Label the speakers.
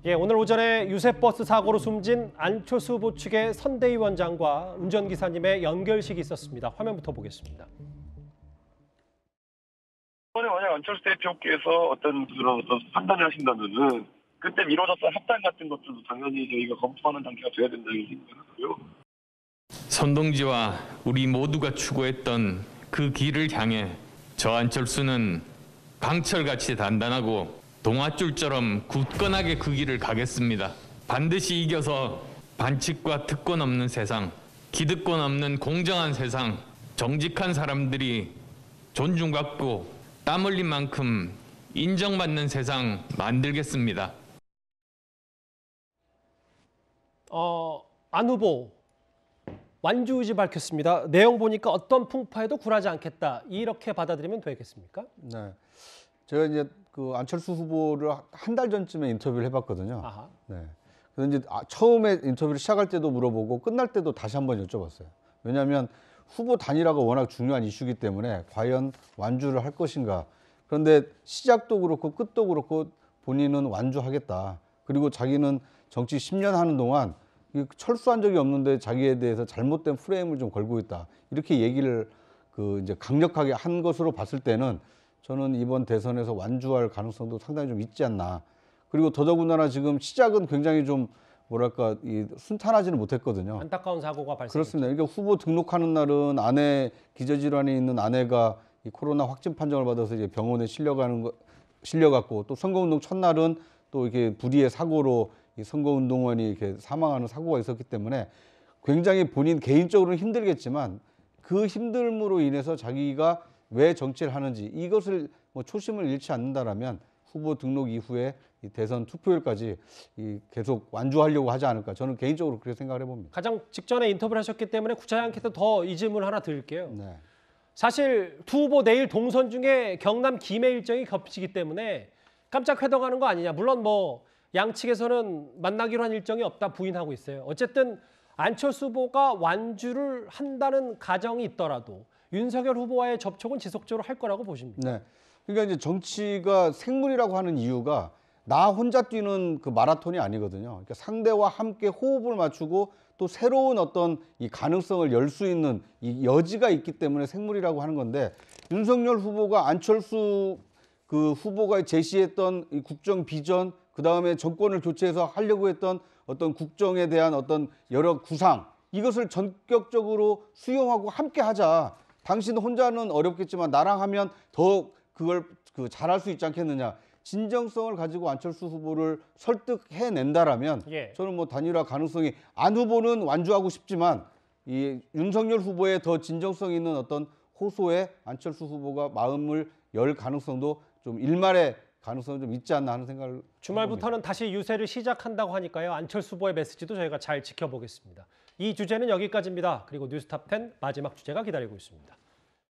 Speaker 1: 예, 오늘 오전에 유세버스 사고로 숨진 안철수 후보 측의 선대위원장과 운전기사님의 연결식이 있었습니다. 화면부터 보겠습니다.
Speaker 2: 이번에 만약 안철수 대표께서 어떤 판단을 하신다면은 그때 미뤄졌던 합당 같은 것들도 당연히 저희가 검토하는 단계가 돼야 된다고 생각하고요.
Speaker 3: 선동지와 우리 모두가 추구했던 그 길을 향해 저 안철수는 강철같이 단단하고 동아줄처럼 굳건하게 그 길을 가겠습니다. 반드시 이겨서 반칙과 특권 없는 세상, 기득권 없는 공정한 세상, 정직한 사람들이 존중받고 땀 흘린 만큼 인정받는 세상 만들겠습니다.
Speaker 1: 안 후보 완주 의지 밝혔습니다. 내용 보니까 어떤 풍파에도 굴하지 않겠다. 이렇게 받아들이면 되겠습니까?
Speaker 4: 네, 제가 이제 그 안철수 후보를 한 달 전쯤에 인터뷰를 해봤거든요. 아하. 네. 그래서 이제 처음에 인터뷰를 시작할 때도 물어보고 끝날 때도 다시 한번 여쭤봤어요. 왜냐하면 후보 단일화가 워낙 중요한 이슈이기 때문에 과연 완주를 할 것인가. 그런데 시작도 그렇고 끝도 그렇고 본인은 완주하겠다. 그리고 자기는 정치 10년 하는 동안 철수한 적이 없는데 자기에 대해서 잘못된 프레임을 좀 걸고 있다. 이렇게 얘기를 이제 강력하게 한 것으로 봤을 때는 저는 이번 대선에서 완주할 가능성도 상당히 좀 있지 않나. 그리고 더더군다나 지금 시작은 굉장히 좀 뭐랄까 순탄하지는 못했거든요.
Speaker 1: 안타까운 사고가 발생했죠.
Speaker 4: 그렇습니다. 그러니까 후보 등록하는 날은 아내 기저질환이 있는 아내가 이 코로나 확진 판정을 받아서 이제 병원에 실려갔고 또 선거운동 첫날은 또 이렇게 불의의 사고로 이 선거운동원이 이렇게 사망하는 사고가 있었기 때문에 굉장히 본인 개인적으로는 힘들겠지만 그 힘듦으로 인해서 자기가 왜 정치를 하는지 이것을 초심을 잃지 않는다라면 후보 등록 이후에 이 대선 투표일까지 계속 완주하려고 하지 않을까. 저는 개인적으로 그렇게 생각을 해봅니다.
Speaker 1: 가장 직전에 인터뷰를 하셨기 때문에 구체하지 않게도 더 이 질문 하나 드릴게요.
Speaker 4: 네.
Speaker 1: 사실 두 후보 내일 동선 중에 경남 김해 일정이 겹치기 때문에 깜짝 회동하는 거 아니냐. 물론 양측에서는 만나기로 한 일정이 없다 부인하고 있어요. 어쨌든 안철수 후보가 완주를 한다는 가정이 있더라도 윤석열 후보와의 접촉은 지속적으로 할 거라고 보십니다.
Speaker 4: 네. 그러니까 이제 정치가 생물이라고 하는 이유가 나 혼자 뛰는 그 마라톤이 아니거든요. 그러니까 상대와 함께 호흡을 맞추고 또 새로운 어떤 이 가능성을 열 수 있는 이 여지가 있기 때문에 생물이라고 하는 건데 윤석열 후보가 안철수 그 후보가 제시했던 이 국정 비전, 그 다음에 정권을 교체해서 하려고 했던 어떤 국정에 대한 어떤 여러 구상, 이것을 전격적으로 수용하고 함께 하자. 당신 혼자는 어렵겠지만 나랑 하면 더 그걸 잘할 수 있지 않겠느냐. 진정성을 가지고 안철수 후보를 설득해낸다라면 저는 단일화 가능성이 안 후보는 완주하고 싶지만 이 윤석열 후보의 더 진정성 있는 어떤 호소에 안철수 후보가 마음을 열 가능성도 좀 일말의 가능성은 좀 있지 않나 하는 생각을
Speaker 1: 주말부터는 다시 유세를 시작한다고 하니까요. 안철수 후보의 메시지도 저희가 잘 지켜보겠습니다. 이 주제는 여기까지입니다. 그리고 뉴스탑 10 마지막 주제가 기다리고 있습니다.